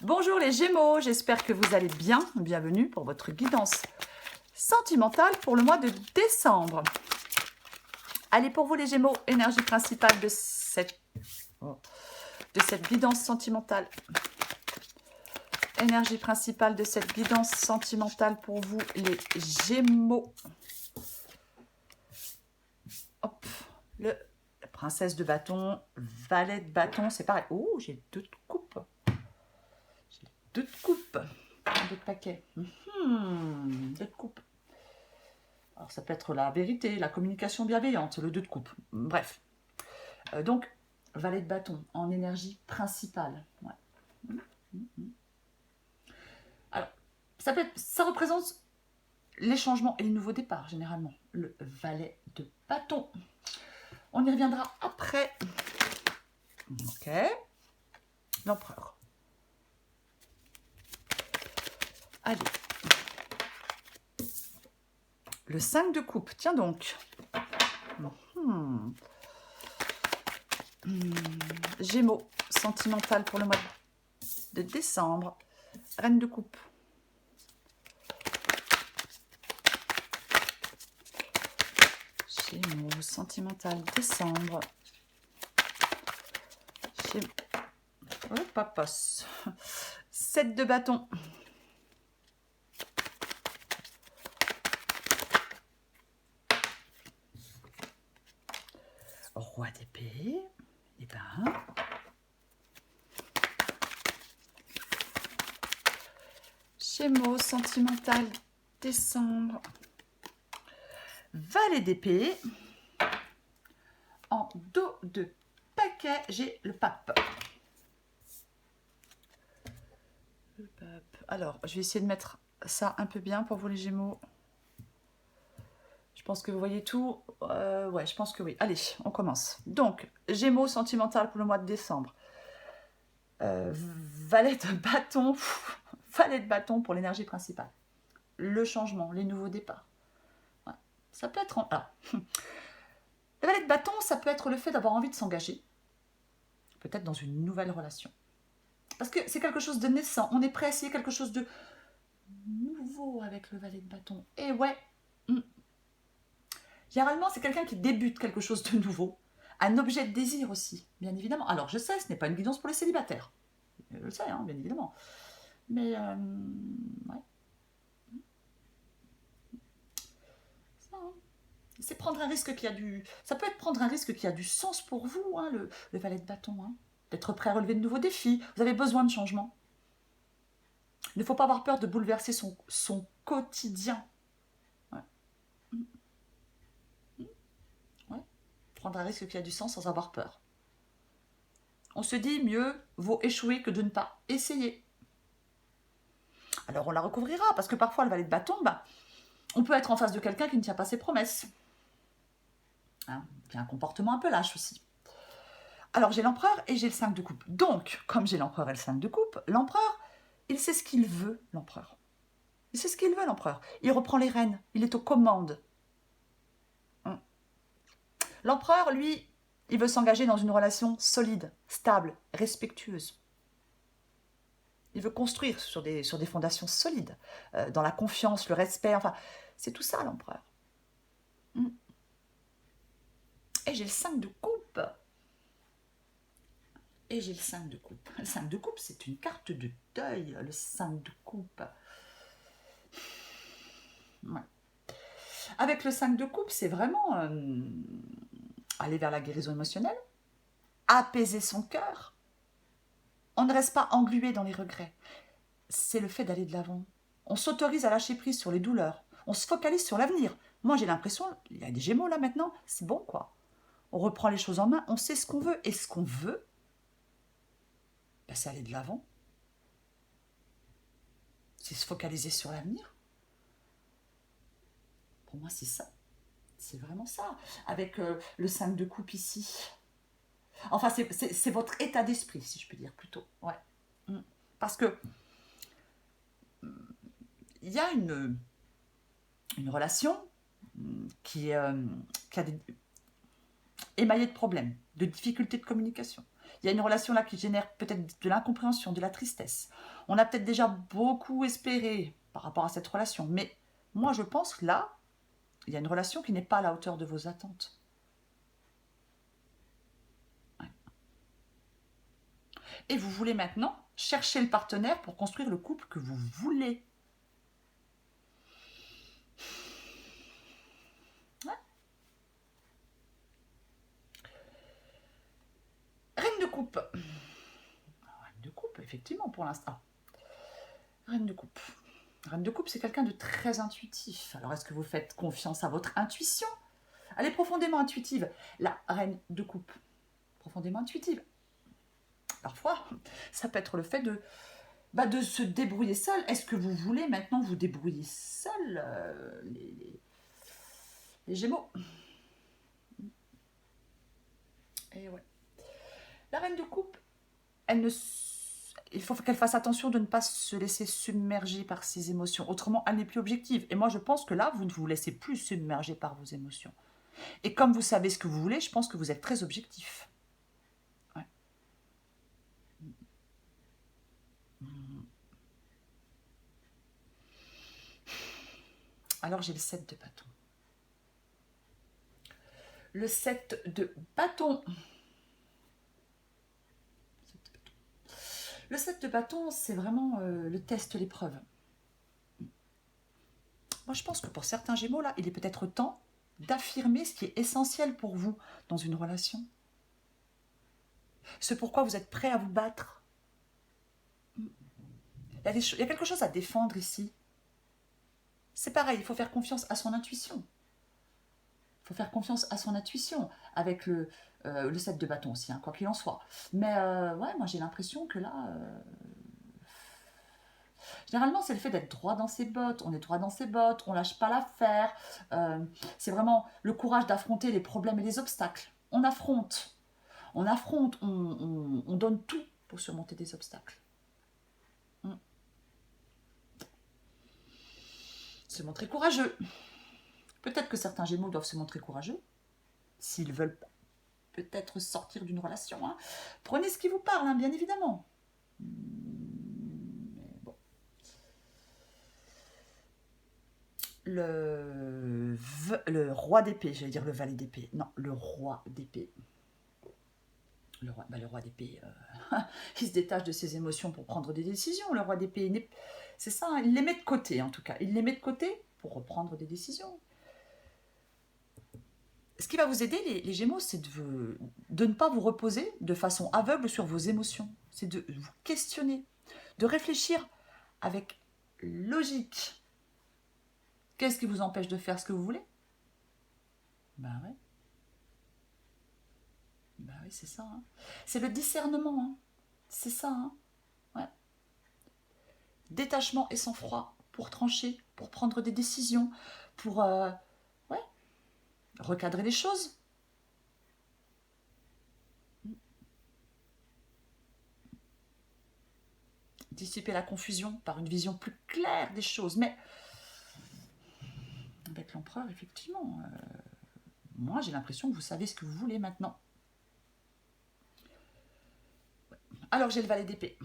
Bonjour les Gémeaux, j'espère que vous allez bien. Bienvenue pour votre guidance sentimentale pour le mois de décembre. Allez, pour vous les Gémeaux, énergie principale de cette guidance sentimentale. Énergie principale de cette guidance sentimentale pour vous les Gémeaux. Hop, la princesse de bâton, valet de bâton, c'est pareil. Oh, j'ai deux de coupe. Deux de coupe. Deux de paquet. Deux de coupe. Alors, ça peut être la vérité, la communication bienveillante, le deux de coupe. Bref. Donc, valet de bâton en énergie principale. Ouais. Alors, ça représente les changements et les nouveaux départs, généralement. Le valet de bâton. On y reviendra après. Ok. L'empereur. Allez. Le 5 de coupe. Tiens donc. Gémeaux. Sentimental pour le mois de décembre. Reine de coupe. Gémeaux. Sentimental. Décembre. Gémeaux. Oh, papos. 7 de bâton. Roi d'épée. Et ben. Gémeaux, sentimental, décembre. Valet d'épée. En dos de paquet, j'ai le pape. Le pape. Alors, je vais essayer de mettre ça un peu bien pour vous les Gémeaux. Je pense que vous voyez tout. Ouais, je pense que oui. Allez, on commence. Donc, Gémeaux sentimental pour le mois de décembre. Valet de bâton. Valet de bâton pour l'énergie principale. Le changement, les nouveaux départs. Ouais. Ça peut être... Alors, le valet de bâton, ça peut être le fait d'avoir envie de s'engager. Peut-être dans une nouvelle relation. Parce que c'est quelque chose de naissant. On est prêt à essayer quelque chose de nouveau avec le valet de bâton. Et ouais... Généralement, c'est quelqu'un qui débute quelque chose de nouveau. Un objet de désir aussi, bien évidemment. Alors, je sais, ce n'est pas une guidance pour les célibataires. Je le sais, hein, bien évidemment. Mais, ouais. Ça, hein. C'est prendre un risque qui a du... Ça peut être prendre un risque qui a du sens pour vous, hein, le valet de bâton. Hein. D'être prêt à relever de nouveaux défis. Vous avez besoin de changement. Il ne faut pas avoir peur de bouleverser son quotidien. Ouais. Ouais. Prendre un risque qui a du sens sans avoir peur. On se dit, mieux vaut échouer que de ne pas essayer. Alors on la recouvrira, parce que parfois le valet de bâton, on peut être en face de quelqu'un qui ne tient pas ses promesses. Hein, qui a un comportement un peu lâche aussi. Alors j'ai l'empereur et j'ai le 5 de coupe. Donc, comme j'ai l'empereur et le 5 de coupe, l'empereur, il sait ce qu'il veut, l'empereur. Il sait ce qu'il veut, l'empereur. Il reprend les rênes, il est aux commandes. L'empereur, lui, il veut s'engager dans une relation solide, stable, respectueuse. Il veut construire sur des fondations solides, dans la confiance, le respect, enfin, c'est tout ça l'empereur. Et j'ai le 5 de coupe. Et j'ai le 5 de coupe. Le 5 de coupe, c'est une carte de deuil, le 5 de coupe. Ouais. Avec le 5 de coupe, c'est vraiment aller vers la guérison émotionnelle, apaiser son cœur. On ne reste pas englué dans les regrets. C'est le fait d'aller de l'avant. On s'autorise à lâcher prise sur les douleurs. On se focalise sur l'avenir. Moi, j'ai l'impression, il y a des Gémeaux là maintenant, c'est bon quoi. On reprend les choses en main, on sait ce qu'on veut. Et ce qu'on veut, c'est aller de l'avant. C'est se focaliser sur l'avenir. Pour moi, c'est ça. C'est vraiment ça. Avec le 5 de coupe ici. Enfin, c'est votre état d'esprit, si je peux dire, plutôt. Ouais. Parce que il y a une relation qui a émaillée de problèmes, de difficultés de communication. Il Il y a une relation là qui génère peut-être de l'incompréhension, de la tristesse. On a peut-être déjà beaucoup espéré par rapport à cette relation. Mais moi, je pense que là, il y a une relation qui n'est pas à la hauteur de vos attentes. Ouais. Et vous voulez maintenant chercher le partenaire pour construire le couple que vous voulez. Ouais. Reine de coupe. Reine de coupe, effectivement, pour l'instant. Reine de coupe. Reine de coupe, c'est quelqu'un de très intuitif. Alors, est-ce que vous faites confiance à votre intuition? Elle est profondément intuitive. La reine de coupe, profondément intuitive. Parfois, ça peut être le fait de se débrouiller seul. Est-ce que vous voulez maintenant vous débrouiller seul, les Gémeaux? Et ouais. La reine de coupe, il faut qu'elle fasse attention de ne pas se laisser submerger par ses émotions. Autrement, elle n'est plus objective. Et moi, je pense que là, vous ne vous laissez plus submerger par vos émotions. Et comme vous savez ce que vous voulez, je pense que vous êtes très objectif. Ouais. Alors, j'ai le 7 de bâton. Le 7 de bâton. Le 7 de bâton, c'est vraiment le test, l'épreuve. Moi, je pense que pour certains Gémeaux, là, il est peut-être temps d'affirmer ce qui est essentiel pour vous dans une relation. Ce pourquoi vous êtes prêt à vous battre. Il y a quelque chose à défendre ici. C'est pareil, il faut faire confiance à son intuition. Il faut faire confiance à son intuition avec le 7 de bâton aussi, hein, quoi qu'il en soit. Mais ouais, moi j'ai l'impression que là... Généralement, c'est le fait d'être droit dans ses bottes. On est droit dans ses bottes, on lâche pas l'affaire. C'est vraiment le courage d'affronter les problèmes et les obstacles. On affronte, on donne tout pour surmonter des obstacles. Se montrer courageux. Peut-être que certains Gémeaux doivent se montrer courageux, s'ils veulent peut-être sortir d'une relation. Hein. Prenez ce qui vous parle, hein, bien évidemment. Mais bon. Le roi d'épée, j'allais dire le valet d'épée. Non, le roi d'épée. Le roi d'épée, il se détache de ses émotions pour prendre des décisions. Le roi d'épée, c'est ça, hein, il les met de côté en tout cas. Il les met de côté pour reprendre des décisions. Ce qui va vous aider, les Gémeaux, c'est de ne pas vous reposer de façon aveugle sur vos émotions. C'est de vous questionner, de réfléchir avec logique. Qu'est-ce qui vous empêche de faire ce que vous voulez? Ben ouais. Ben oui, c'est ça. Hein. C'est le discernement. Hein. C'est ça. Hein. Ouais. Détachement et sang-froid pour trancher, pour prendre des décisions, pour ouais, recadrer les choses. Dissiper la confusion par une vision plus claire des choses. Mais avec l'empereur, effectivement, moi j'ai l'impression que vous savez ce que vous voulez maintenant. Alors j'ai le valet d'épée.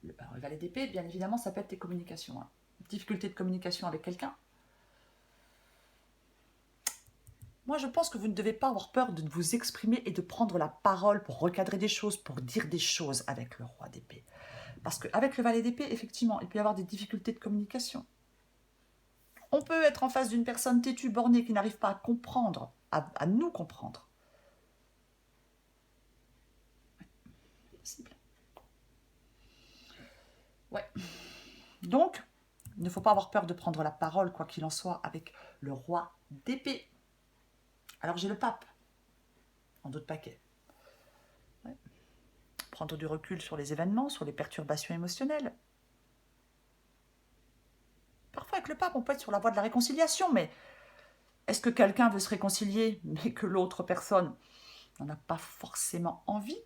Le valet d'épée, bien évidemment, ça peut être les communications. Hein. Difficulté de communication avec quelqu'un. Moi, je pense que vous ne devez pas avoir peur de vous exprimer et de prendre la parole pour recadrer des choses, pour dire des choses avec le roi d'épée. Parce qu'avec le valet d'épée, effectivement, il peut y avoir des difficultés de communication. On peut être en face d'une personne têtue, bornée, qui n'arrive pas à comprendre, à nous comprendre. Ouais, possible. Ouais. Donc, il ne faut pas avoir peur de prendre la parole, quoi qu'il en soit, avec le roi d'épée. Alors j'ai le pape, en d'autres paquets. Ouais. Prendre du recul sur les événements, sur les perturbations émotionnelles. Parfois avec le pape, on peut être sur la voie de la réconciliation, mais est-ce que quelqu'un veut se réconcilier, mais que l'autre personne n'en a pas forcément envie?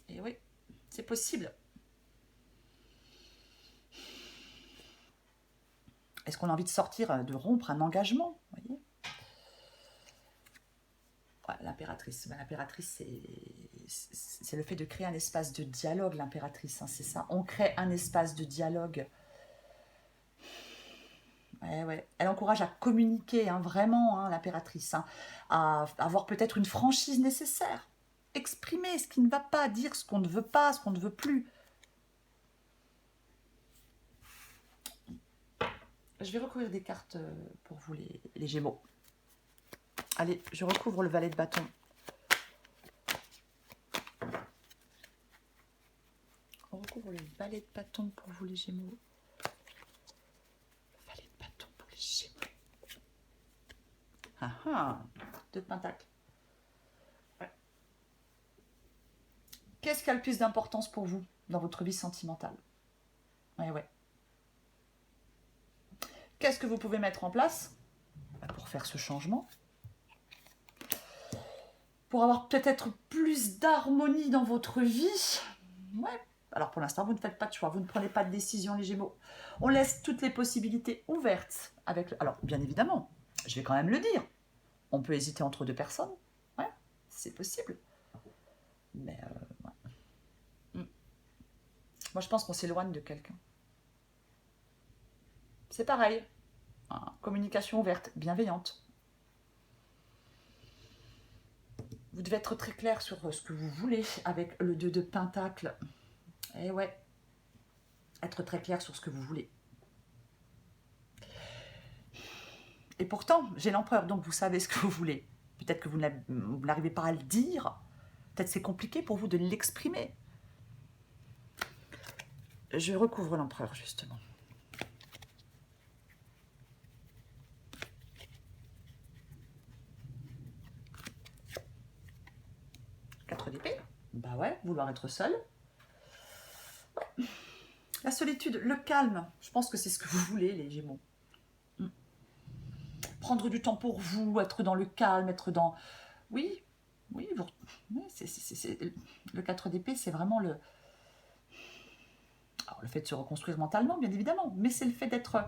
Et oui, c'est possible. Est-ce qu'on a envie de sortir, de rompre un engagement, voyez? l'impératrice. Ben, l'impératrice, c'est le fait de créer un espace de dialogue, l'impératrice, hein, c'est ça. On crée un espace de dialogue. Ouais, ouais. Elle encourage à communiquer, hein, vraiment, hein, l'impératrice, hein, à avoir peut-être une franchise nécessaire. Exprimer ce qui ne va pas, dire ce qu'on ne veut pas, ce qu'on ne veut plus. Je vais recouvrir des cartes pour vous, les Gémeaux. Allez, je recouvre le valet de bâton. On recouvre le valet de bâton pour vous, les Gémeaux. Le valet de bâton pour les Gémeaux. Ah ah, 2 de pentacle. Ouais. Qu'est-ce qui a le plus d'importance pour vous dans votre vie sentimentale? Ouais, ouais. Qu'est-ce que vous pouvez mettre en place pour faire ce changement? Pour avoir peut-être plus d'harmonie dans votre vie? Ouais. Alors pour l'instant, vous ne faites pas de choix, vous ne prenez pas de décision, les Gémeaux. On laisse toutes les possibilités ouvertes. Alors, bien évidemment, je vais quand même le dire, on peut hésiter entre 2 personnes. Ouais, c'est possible. Mais, ouais. Moi, je pense qu'on s'éloigne de quelqu'un. C'est pareil. Hein, communication ouverte, bienveillante. Vous devez être très clair sur ce que vous voulez avec le 2 de pentacle. Et ouais, être très clair sur ce que vous voulez. Et pourtant, j'ai l'empereur, donc vous savez ce que vous voulez. Peut-être que vous n'arrivez pas à le dire. Peut-être c'est compliqué pour vous de l'exprimer. Je recouvre l'empereur, justement. D'épée. Bah ouais, vouloir être seul. Ouais. La solitude, le calme, je pense que c'est ce que vous voulez, les Gémeaux. Prendre du temps pour vous, être dans le calme, être dans... Oui, oui, le 4 d'épée, c'est vraiment le... Alors, le fait de se reconstruire mentalement, bien évidemment, mais c'est le fait d'être...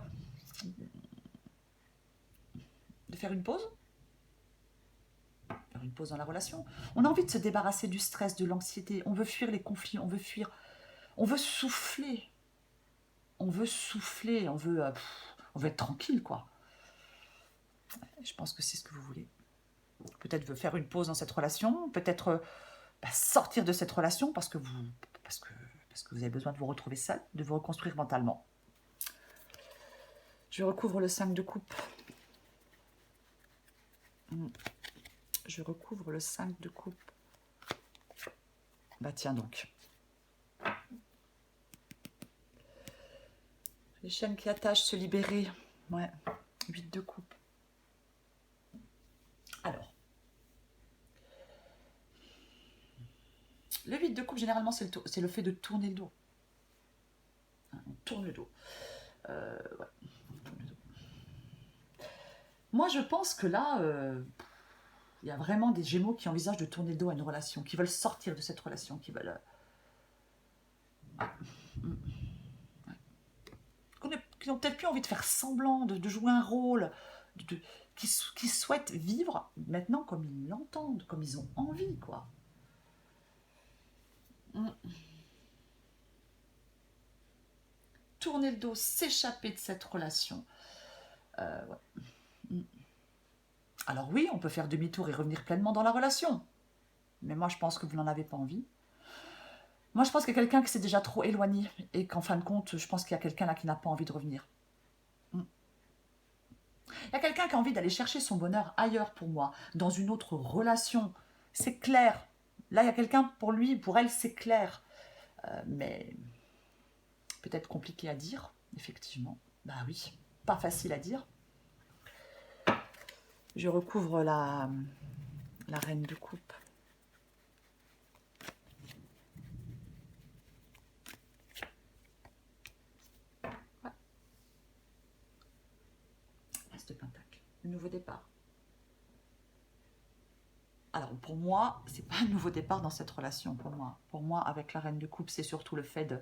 de faire une pause. Faire une pause dans la relation. On a envie de se débarrasser du stress, de l'anxiété. On veut fuir les conflits, on veut fuir... On veut souffler. On veut souffler, on veut être tranquille, quoi. Je pense que c'est ce que vous voulez. Peut-être faire une pause dans cette relation, peut-être sortir de cette relation parce que vous avez besoin de vous retrouver seul, de vous reconstruire mentalement. Je recouvre le 5 de coupe. Je recouvre le 5 de coupe. Bah tiens donc. Les chaînes qui attachent, se libérer. Ouais, 8 de coupe. Alors. Le 8 de coupe, généralement, c'est le fait de tourner le dos. On tourne le dos. Ouais, on tourne le dos. Moi, je pense que là, il y a vraiment des Gémeaux qui envisagent de tourner le dos à une relation, qui veulent sortir de cette relation, qui veulent... qui n'ont peut-être plus envie de faire semblant, de jouer un rôle, qui souhaitent vivre maintenant comme ils l'entendent, comme ils ont envie, quoi. Tourner le dos, s'échapper de cette relation. Ouais. Alors oui, on peut faire demi-tour et revenir pleinement dans la relation. Mais moi, je pense que vous n'en avez pas envie. Moi, je pense qu'il y a quelqu'un qui s'est déjà trop éloigné et qu'en fin de compte, je pense qu'il y a quelqu'un là qui n'a pas envie de revenir. Il y a quelqu'un qui a envie d'aller chercher son bonheur ailleurs pour moi, dans une autre relation. C'est clair. Là, il y a quelqu'un pour lui, pour elle, c'est clair. Mais peut-être compliqué à dire, effectivement. Bah oui, pas facile à dire. Je recouvre la reine de coupe. Ouais. As de pentacle. Le nouveau départ. Alors pour moi, c'est pas un nouveau départ dans cette relation, pour moi. Pour moi, avec la reine de coupe, c'est surtout le fait de...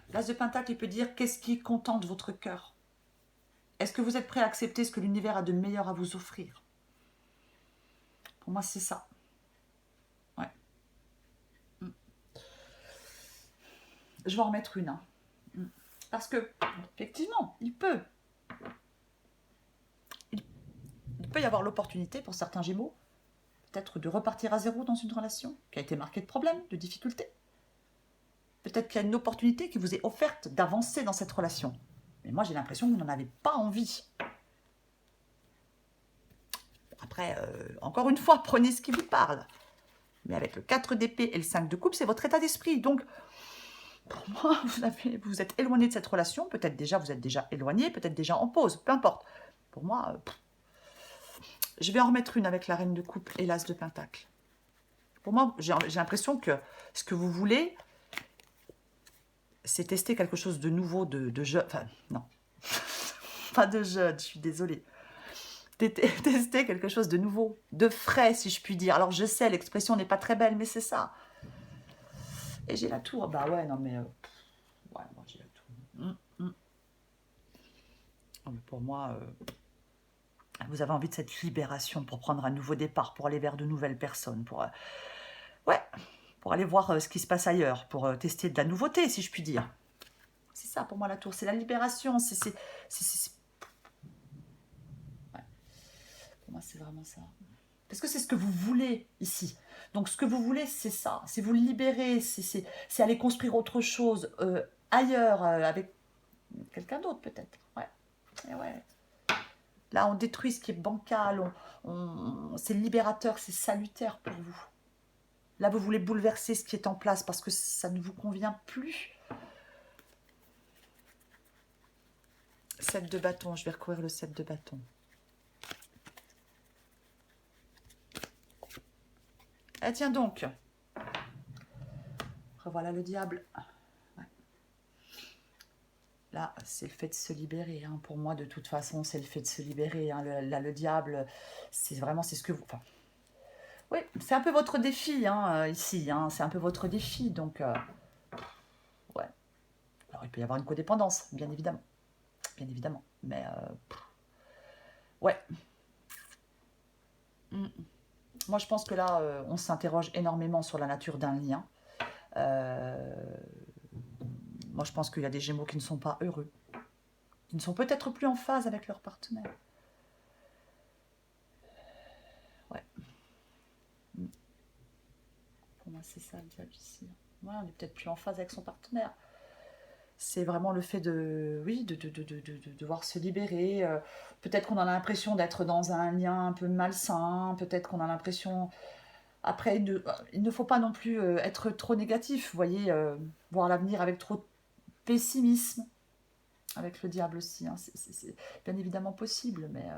L'as de pentacle, il peut dire qu'est-ce qui contente votre cœur. Est-ce que vous êtes prêt à accepter ce que l'univers a de meilleur à vous offrir? Pour moi, c'est ça. Ouais. Je vais en remettre une. Hein. Parce que, effectivement, il peut y avoir l'opportunité pour certains Gémeaux, peut-être de repartir à zéro dans une relation qui a été marquée de problèmes, de difficultés. Peut-être qu'il y a une opportunité qui vous est offerte d'avancer dans cette relation. Mais moi, j'ai l'impression que vous n'en avez pas envie. Après, encore une fois, prenez ce qui vous parle. Mais avec le 4 d'épée et le 5 de coupe, c'est votre état d'esprit. Donc, pour moi, vous êtes éloigné de cette relation. Peut-être déjà, vous êtes déjà éloigné, peut-être déjà en pause, peu importe. Pour moi, je vais en remettre une avec la reine de coupe et l'as de pentacle. Pour moi, j'ai l'impression que ce que vous voulez, c'est tester quelque chose de nouveau, de jeune. Enfin, non. Pas de jeune, je suis désolée. Tester quelque chose de nouveau, de frais, si je puis dire. Alors, je sais, l'expression n'est pas très belle, mais c'est ça. Et j'ai la tour. Bah ouais, non, mais... ouais, moi, j'ai la tour. Non, mais pour moi, vous avez envie de cette libération pour prendre un nouveau départ, pour aller vers de nouvelles personnes, pour... ouais, pour aller voir ce qui se passe ailleurs, pour tester de la nouveauté, si je puis dire. C'est ça, pour moi, la tour. C'est la libération, c'est... Ouais. Pour moi, c'est vraiment ça. Parce que c'est ce que vous voulez ici. Donc, ce que vous voulez, c'est ça. C'est vous libérer, c'est aller construire autre chose ailleurs, avec quelqu'un d'autre, peut-être. Ouais. Et ouais. Là, on détruit ce qui est bancal, c'est libérateur, c'est salutaire pour vous. Là, vous voulez bouleverser ce qui est en place parce que ça ne vous convient plus. 7 de bâton, je vais recourir le 7 de bâton. Ah tiens donc. Revoilà le diable. Ouais. Là, c'est le fait de se libérer. Hein. Pour moi, de toute façon, c'est le fait de se libérer. Hein. Là, le diable, c'est vraiment, c'est ce que vous... Enfin, oui, c'est un peu votre défi, hein, ici. Hein. C'est un peu votre défi, donc... ouais. Alors, il peut y avoir une codépendance, bien évidemment. Bien évidemment. Mais... ouais. Moi, je pense que là, on s'interroge énormément sur la nature d'un lien. Moi, je pense qu'il y a des Gémeaux qui ne sont pas heureux, qui ne sont peut-être plus en phase avec leur partenaire. Ouais. Pour moi, c'est ça le diable ici. Ouais, on est peut-être plus en phase avec son partenaire. C'est vraiment le fait de, oui, de devoir se libérer. Peut-être qu'on a l'impression d'être dans un lien un peu malsain. Peut-être qu'on a l'impression... Après, il ne faut pas non plus être trop négatif. Vous voyez, voir l'avenir avec trop de pessimisme. Avec le diable aussi. Hein. C'est bien évidemment possible, mais...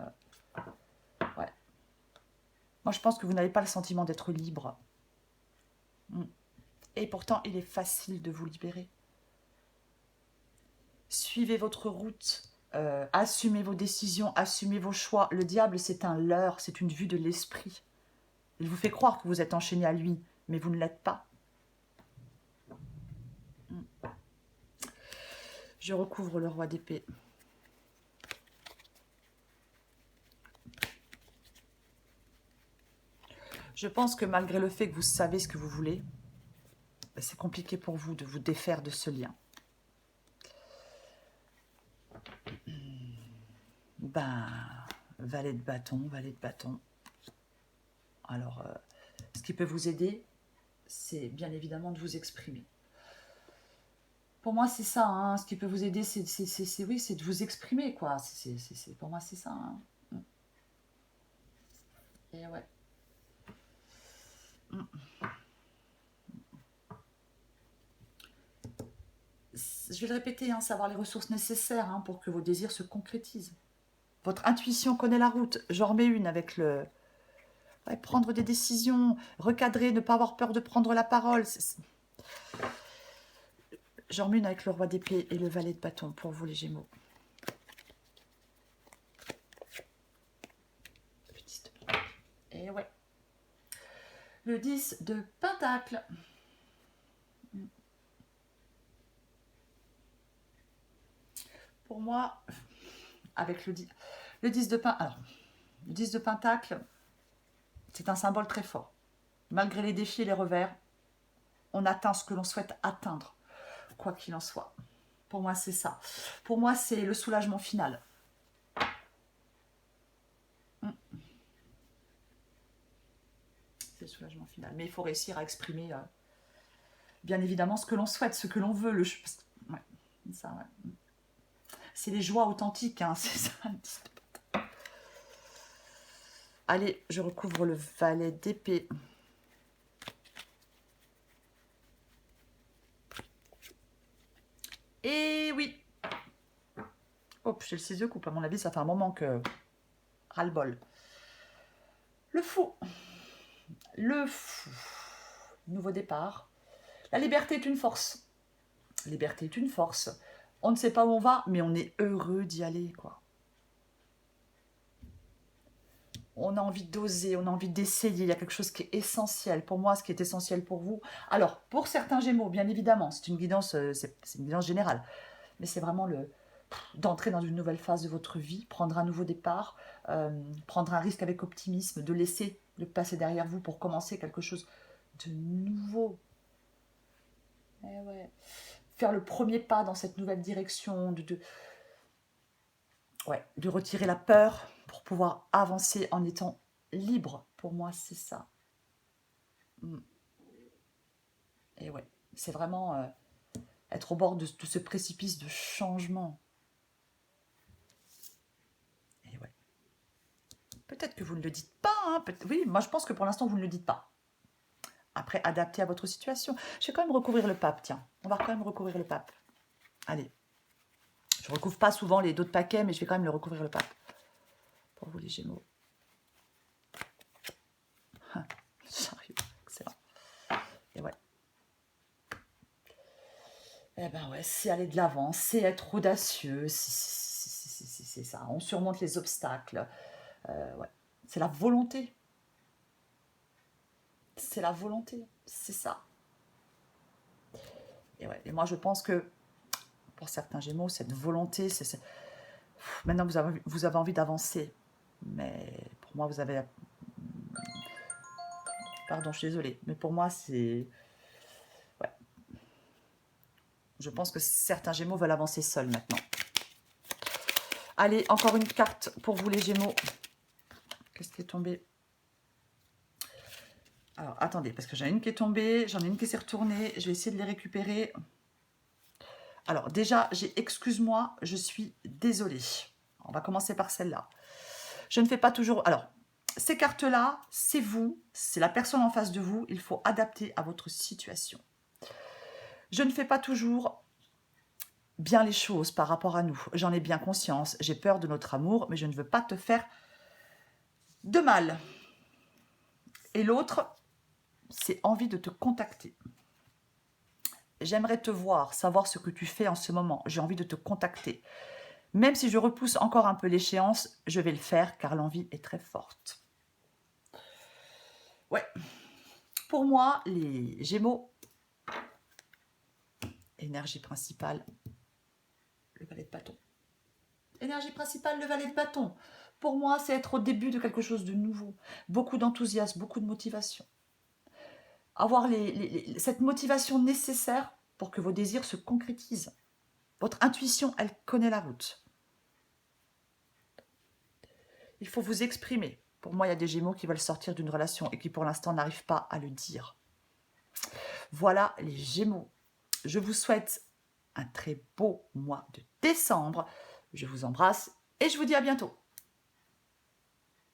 ouais. Moi, je pense que vous n'avez pas le sentiment d'être libre. Et pourtant, il est facile de vous libérer. Suivez votre route, assumez vos décisions, assumez vos choix. Le diable, c'est un leurre, c'est une vue de l'esprit. Il vous fait croire que vous êtes enchaîné à lui, mais vous ne l'êtes pas. Je recouvre le roi d'épée. Je pense que malgré le fait que vous savez ce que vous voulez, c'est compliqué pour vous de vous défaire de ce lien. Ben, valet de bâton, valet de bâton. Alors, ce qui peut vous aider, c'est bien évidemment de vous exprimer. Pour moi, c'est ça. Hein. Ce qui peut vous aider, c'est de vous exprimer, quoi. Pour moi, c'est ça. Hein. Et ouais. Je vais le répéter, hein, savoir les ressources nécessaires hein, pour que vos désirs se concrétisent. Votre intuition connaît la route. J'en remets une avec le... Ouais, prendre des décisions, recadrer, ne pas avoir peur de prendre la parole. J'en remets une avec le roi d'épée et le valet de bâton pour vous les Gémeaux. Et ouais. Le 10 de pentacle. Pour moi, avec le 10 de Pentacle. Alors, le 10 de Pentacle, c'est un symbole très fort. Malgré les défis et les revers, on atteint ce que l'on souhaite atteindre, quoi qu'il en soit. Pour moi, c'est ça. Pour moi, c'est le soulagement final. C'est le soulagement final. Mais il faut réussir à exprimer, bien évidemment, ce que l'on souhaite, ce que l'on veut. Ouais, ça, ouais. C'est les joies authentiques, hein, c'est ça. Allez, je recouvre le valet d'épée. Et oui. Hop, j'ai le 6 de coupe. À mon avis, ça fait un moment que... ras-le-bol. Le fou. Le fou. Nouveau départ. La liberté est une force. La liberté est une force. On ne sait pas où on va, mais on est heureux d'y aller, quoi. On a envie d'oser, on a envie d'essayer. Il y a quelque chose qui est essentiel. Pour moi, ce qui est essentiel pour vous. Alors, pour certains Gémeaux, bien évidemment, c'est une guidance, c'est une guidance générale. Mais c'est vraiment d'entrer dans une nouvelle phase de votre vie, prendre un nouveau départ, prendre un risque avec optimisme, de laisser le passé derrière vous pour commencer quelque chose de nouveau. Eh ouais. Faire le premier pas dans cette nouvelle direction, de retirer la peur pour pouvoir avancer en étant libre. Pour moi, c'est ça. Et ouais, c'est vraiment être au bord de ce précipice de changement. Et ouais. Peut-être que vous ne le dites pas. Hein, oui, moi je pense que pour l'instant, vous ne le dites pas. Après, adapté à votre situation. Je vais quand même recouvrir le pape, tiens. On va quand même recouvrir le pape. Allez. Je ne recouvre pas souvent les d'autres paquets, mais je vais quand même le recouvrir le pape. Pour vous les Gémeaux. J'arrive, excellent. Et ouais. Eh ben ouais, c'est aller de l'avant, c'est être audacieux, c'est ça. On surmonte les obstacles. Ouais. C'est la volonté. C'est la volonté, c'est ça. Et, ouais. Et moi, je pense que pour certains Gémeaux, cette volonté, maintenant vous avez envie d'avancer. Mais pour moi, vous avez... Pardon, je suis désolée. Mais pour moi, c'est... Ouais. Je pense que certains Gémeaux veulent avancer seuls maintenant. Allez, encore une carte pour vous les Gémeaux. Qu'est-ce qui est tombé? Alors, attendez, parce que j'en ai une qui est tombée, j'en ai une qui s'est retournée. Je vais essayer de les récupérer. Alors, déjà, j'ai excuse-moi, je suis désolée. On va commencer par celle-là. Je ne fais pas toujours... Alors, ces cartes-là, c'est vous, c'est la personne en face de vous. Il faut adapter à votre situation. Je ne fais pas toujours bien les choses par rapport à nous. J'en ai bien conscience. J'ai peur de notre amour, mais je ne veux pas te faire de mal. Et l'autre, c'est envie de te contacter. J'aimerais te voir, savoir ce que tu fais en ce moment. J'ai envie de te contacter. Même si je repousse encore un peu l'échéance, je vais le faire car l'envie est très forte. Ouais. Pour moi, les Gémeaux, énergie principale, le valet de bâton. Énergie principale, le valet de bâton. Pour moi, c'est être au début de quelque chose de nouveau. Beaucoup d'enthousiasme, beaucoup de motivation. Avoir cette motivation nécessaire pour que vos désirs se concrétisent. Votre intuition, elle connaît la route. Il faut vous exprimer. Pour moi, il y a des Gémeaux qui veulent sortir d'une relation et qui, pour l'instant, n'arrivent pas à le dire. Voilà les Gémeaux. Je vous souhaite un très beau mois de décembre. Je vous embrasse et je vous dis à bientôt.